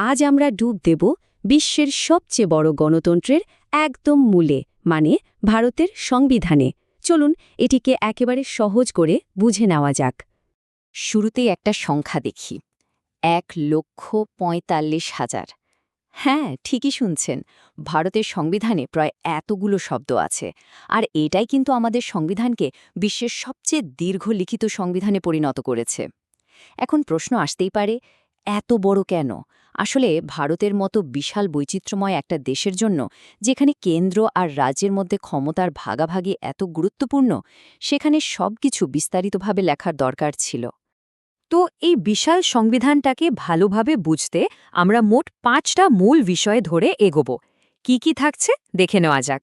আজ আমরা ডুব দেব বিশ্বের সবচেয়ে বড় গণতন্ত্রের একদম মূলে মানে ভারতের সংবিধানে। চলুন এটিকে একেবারে সহজ করে বুঝে নেওয়া যাক। শুরুতেই একটা সংখ্যা দেখি, 1,45,000। হ্যাঁ, ঠিকই শুনছেন, ভারতের সংবিধানে প্রায় এতগুলো শব্দ আছে। আর এটাই কিন্তু আমাদের সংবিধানকে বিশ্বের সবচেয়ে দীর্ঘ লিখিত সংবিধানে পরিণত করেছে। এখন প্রশ্ন আসতেই পারে, এত বড় কেন? আসলে ভারতের মতো বিশাল বৈচিত্র্যময় একটা দেশের জন্য, যেখানে কেন্দ্র আর রাজ্যের মধ্যে ক্ষমতার ভাগাভাগি এত গুরুত্বপূর্ণ, সেখানে সবকিছু বিস্তারিতভাবে লেখার দরকার ছিল। তো এই বিশাল সংবিধানটাকে ভালোভাবে বুঝতে আমরা মোট 5টা মূল বিষয় ধরে এগোব। কি থাকছে দেখে নেওয়া যাক।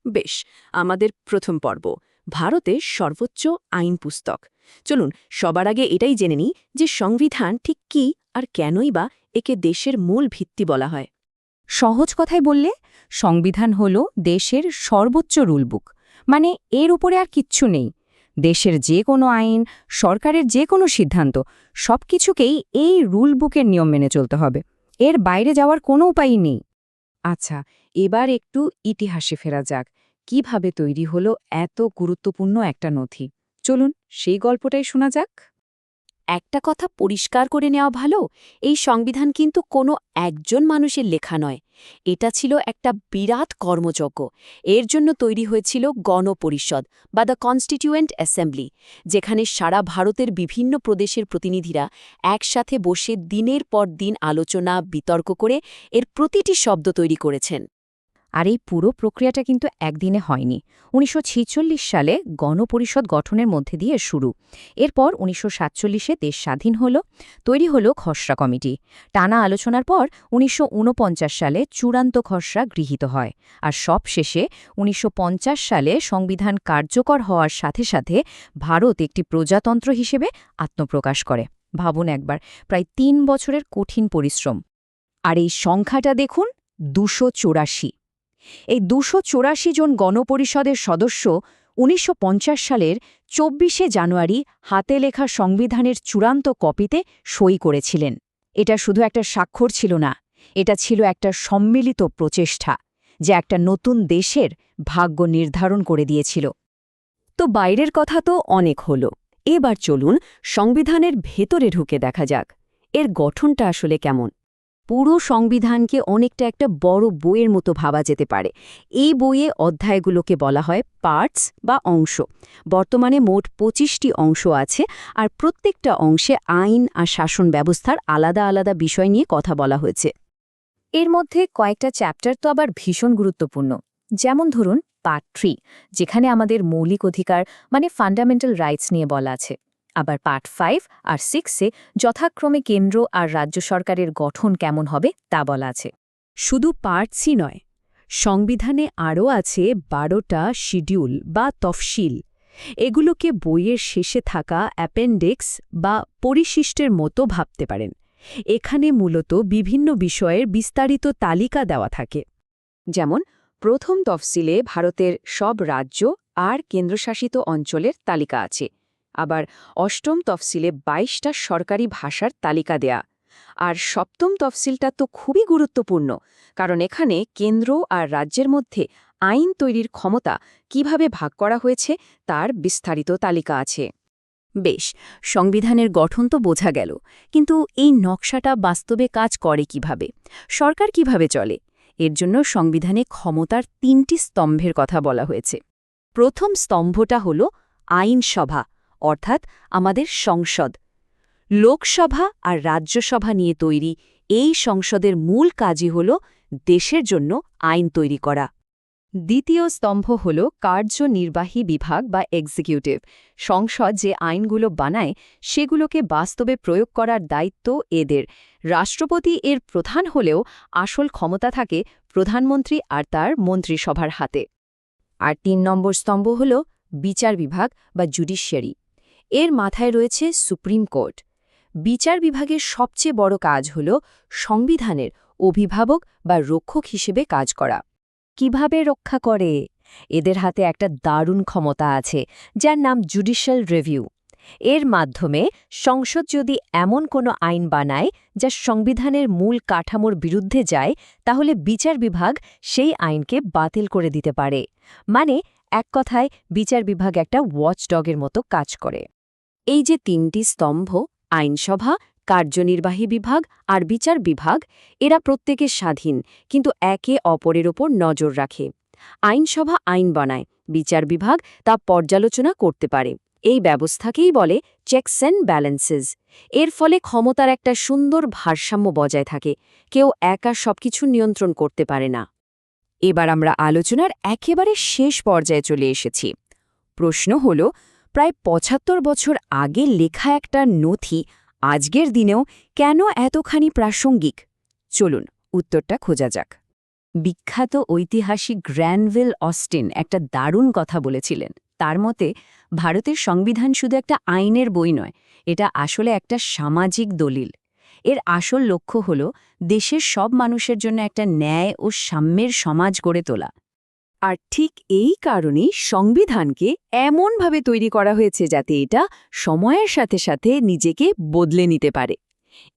বেশ, আমাদের প্রথম পর্ব ভারতের সর্বোচ্চ আইন পুস্তক। চলুন সবার আগে এটাই জেনে নিই যে সংবিধান ঠিক কী আর কেনই বা একে দেশের মূল ভিত্তি বলা হয়। সহজ কথায় বললে, সংবিধান হল দেশের সর্বোচ্চ রুলবুক। মানে এর উপরে আর কিচ্ছু নেই। দেশের যে কোনো আইন, সরকারের যে কোনো সিদ্ধান্ত, সবকিছুকেই এই রুলবুকের নিয়ম মেনে চলতে হবে। এর বাইরে যাওয়ার কোনো উপায়ই নেই। আচ্ছা, এবার একটু ইতিহাসে ফেরা যাক। কিভাবে তৈরি হলো এত গুরুত্বপূর্ণ একটা নথি? চলুন সেই গল্পটাই শোনা যাক। একটা কথা পরিষ্কার করে নেওয়া ভালো, এই সংবিধান কিন্তু কোনো একজন মানুষের লেখা নয়। এটা ছিল একটা বিরাট কর্মযজ্ঞ। এর জন্য তৈরি হয়েছিল গণপরিষদ বা দ্য কনস্টিটিউয়েন্ট অ্যাসেম্বলি, যেখানে সারা ভারতের বিভিন্ন প্রদেশের প্রতিনিধিরা একসাথে বসে দিনের পর দিন আলোচনা বিতর্ক করে এর প্রতিটি শব্দ তৈরি করেছেন। আর এই পুরো প্রক্রিয়াটা কিন্তু একদিনে হয়নি। ১৯৪৬ সালে গণপরিষদ গঠনের মধ্যে দিয়ে শুরু। এরপর ১৯৪৭-এ দেশ স্বাধীন হল, তৈরি হল খসড়া কমিটি। টানা আলোচনার পর ১৯৪৯ সালে চূড়ান্ত খসড়া গৃহীত হয়। আর সবশেষে ১৯৫০ সালে সংবিধান কার্যকর হওয়ার সাথে সাথে ভারত একটি প্রজাতন্ত্র হিসেবে আত্মপ্রকাশ করে। ভাবুন একবার, প্রায় ৩ বছরের কঠিন পরিশ্রম। আর এই সংখ্যাটা দেখুন, ২৮৪। এই ২৮৪ জন গণপরিষদের সদস্য ১৯৫০ সালের ২৪শে জানুয়ারি হাতে লেখা সংবিধানের চূড়ান্ত কপিতে সই করেছিলেন। এটা শুধু একটা স্বাক্ষর ছিল না, এটা ছিল একটা সম্মিলিত প্রচেষ্টা, যা একটা নতুন দেশের ভাগ্য নির্ধারণ করে দিয়েছিল। তো বাইরের কথা তো অনেক হলো, এবার চলুন সংবিধানের ভেতরে ঢুকে দেখা যাক এর গঠনটা আসলে কেমন। পুরো সংবিধানকে অনেকটা একটা বড় বইয়ের মতো ভাবা যেতে পারে। এই বইয়ে অধ্যায়গুলোকে বলা হয় পার্টস বা অংশ। বর্তমানে মোট ২৫টি অংশ আছে, আর প্রত্যেকটা অংশে আইন আর শাসন ব্যবস্থার আলাদা আলাদা বিষয় নিয়ে কথা বলা হয়েছে। এর মধ্যে কয়েকটা চ্যাপ্টার তো আবার ভীষণ গুরুত্বপূর্ণ। যেমন ধরুন পার্ট 3, যেখানে আমাদের মৌলিক অধিকার মানে ফান্ডামেন্টাল রাইটস নিয়ে বলা আছে। আবার পার্ট 5 আর 6-এ যথাক্রমে কেন্দ্র আর রাজ্য সরকারের গঠন কেমন হবে তা বলা আছে। শুধু পার্টসই নয়, সংবিধানে আরও আছে ১২টা শিডিউল বা তফসিল। এগুলোকে বইয়ের শেষে থাকা অ্যাপেন্ডিক্স বা পরিশিষ্টের মতো ভাবতে পারেন। এখানে মূলত বিভিন্ন বিষয়ের বিস্তারিত তালিকা দেওয়া থাকে। যেমন প্রথম তফসিলে ভারতের সব রাজ্য আর কেন্দ্রশাসিত অঞ্চলের তালিকা আছে। আবার অষ্টম তফসিলে ২২টা সরকারি ভাষার তালিকা দেয়া। আর সপ্তম তফসিলটা তো খুবই গুরুত্বপূর্ণ, কারণ এখানে কেন্দ্র আর রাজ্যের মধ্যে আইন তৈরির ক্ষমতা কিভাবে ভাগ করা হয়েছে তার বিস্তারিত তালিকা আছে। বেশ, সংবিধানের গঠন তো বোঝা গেল, কিন্তু এই নকশাটা বাস্তবে কাজ করে কিভাবে? সরকার কিভাবে চলে? এর জন্য সংবিধানে ক্ষমতার ৩টি স্তম্ভের কথা বলা হয়েছে। প্রথম স্তম্ভটা হল আইনসভা, অর্থাৎ আমাদের সংসদ। লোকসভা আর রাজ্যসভা নিয়ে তৈরি এই সংসদের মূল কাজই হল দেশের জন্য আইন তৈরি করা। দ্বিতীয় স্তম্ভ হল কার্যনির্বাহী বিভাগ বা এক্সিকিউটিভ। সংসদ যে আইনগুলো বানায় সেগুলোকে বাস্তবে প্রয়োগ করার দায়িত্ব এদের। রাষ্ট্রপতি এর প্রধান হলেও আসল ক্ষমতা থাকে প্রধানমন্ত্রী আর তার মন্ত্রিসভার হাতে। আর ৩ নম্বর স্তম্ভ হল বিচার বিভাগ বা জুডিশিয়ারি। এর মাথায় রয়েছে সুপ্রিম কোর্ট। বিচার বিভাগের সবচেয়ে বড় কাজ হল সংবিধানের অভিভাবক বা রক্ষক হিসেবে কাজ করা। কিভাবে রক্ষা করে? এদের হাতে একটা দারুণ ক্ষমতা আছে, যার নাম জুডিশিয়াল রিভিউ। এর মাধ্যমে সংসদ যদি এমন কোনো আইন বানায় যা সংবিধানের মূল কাঠামোর বিরুদ্ধে যায় তাহলে বিচার বিভাগ সেই আইনকে বাতিল করে দিতে পারে। মানে এক কথায় বিচার বিভাগ একটা ওয়াচডগের মতো কাজ করে। এই যে তিনটি স্তম্ভ, আইনসভা, কার্যনির্বাহী বিভাগ আর বিচার বিভাগ, এরা প্রত্যেকে স্বাধীন কিন্তু একে অপরের ওপর নজর রাখে। আইনসভা আইন বানায়, বিচার বিভাগ তা পর্যালোচনা করতে পারে। এই ব্যবস্থাকেই বলে চেকস অ্যান্ড ব্যালেন্সেস। এর ফলে ক্ষমতার একটা সুন্দর ভারসাম্য বজায় থাকে, কেউ একা সবকিছু নিয়ন্ত্রণ করতে পারে না। এবার আমরা আলোচনার একেবারে শেষ পর্যায়ে চলে এসেছি। প্রশ্ন হল, প্রায় ৭৫ বছর আগে লেখা একটা নথি আজকের দিনেও কেন এতখানি প্রাসঙ্গিক? চলুন উত্তরটা খোঁজা যাক। বিখ্যাত ঐতিহাসিক গ্র্যানভিল অস্টিন একটা দারুণ কথা বলেছিলেন। তার মতে ভারতের সংবিধান শুধু একটা আইনের বই নয়, এটা আসলে একটা সামাজিক দলিল। এর আসল লক্ষ্য হল দেশের সব মানুষের জন্য একটা ন্যায় ও সাম্যের সমাজ গড়ে তোলা। আর ঠিক এই কারণেই সংবিধানকে এমনভাবে তৈরি করা হয়েছে যাতে এটা সময়ের সাথে সাথে নিজেকে বদলে নিতে পারে।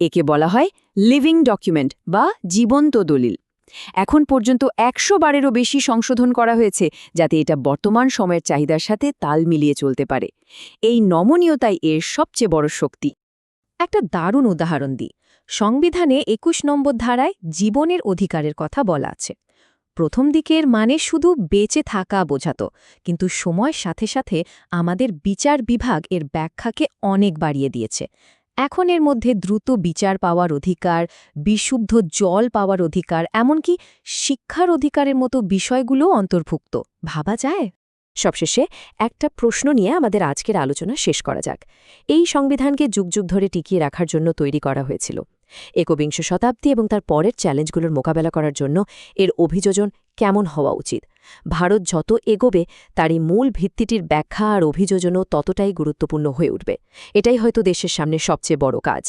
একে বলা হয় লিভিং ডকুমেন্ট বা জীবন্ত দলিল। এখন পর্যন্ত ১০০ বারেরও বেশি সংশোধন করা হয়েছে যাতে এটা বর্তমান সময়ের চাহিদার সাথে তাল মিলিয়ে চলতে পারে। এই নমনীয়তাই এর সবচেয়ে বড় শক্তি। একটা দারুণ উদাহরণ দিই। সংবিধানে ২১ নম্বর ধারায় জীবনের অধিকারের কথা বলা আছে। প্রথম দিকের মানে শুধু বেঁচে থাকা বোঝাতো, কিন্তু সময়ের সাথে সাথে আমাদের বিচার বিভাগ এর ব্যাখ্যাকে অনেক বাড়িয়ে দিয়েছে। এখন এর মধ্যে দ্রুত বিচার পাওয়ার অধিকার, বিশুদ্ধ জল পাওয়ার অধিকার, এমনকি শিক্ষার অধিকারের মতো বিষয়গুলোও অন্তর্ভুক্ত। ভাবা যায়? সবশেষে একটা প্রশ্ন নিয়ে আমাদের আজকের আলোচনা শেষ করা যাক। এই সংবিধানকে যুগ যুগ ধরে টিকিয়ে রাখার জন্য তৈরি করা হয়েছিল। একবিংশ শতাব্দী এবং তার পরের চ্যালেঞ্জগুলোর মোকাবেলা করার জন্য এর অভিযোজন কেমন হওয়া উচিত? ভারত যত এগোবে তার এই মূল ভিত্তিটির ব্যাখ্যা আর অভিযোজনও ততটাই গুরুত্বপূর্ণ হয়ে উঠবে। এটাই হয়তো দেশের সামনে সবচেয়ে বড় কাজ।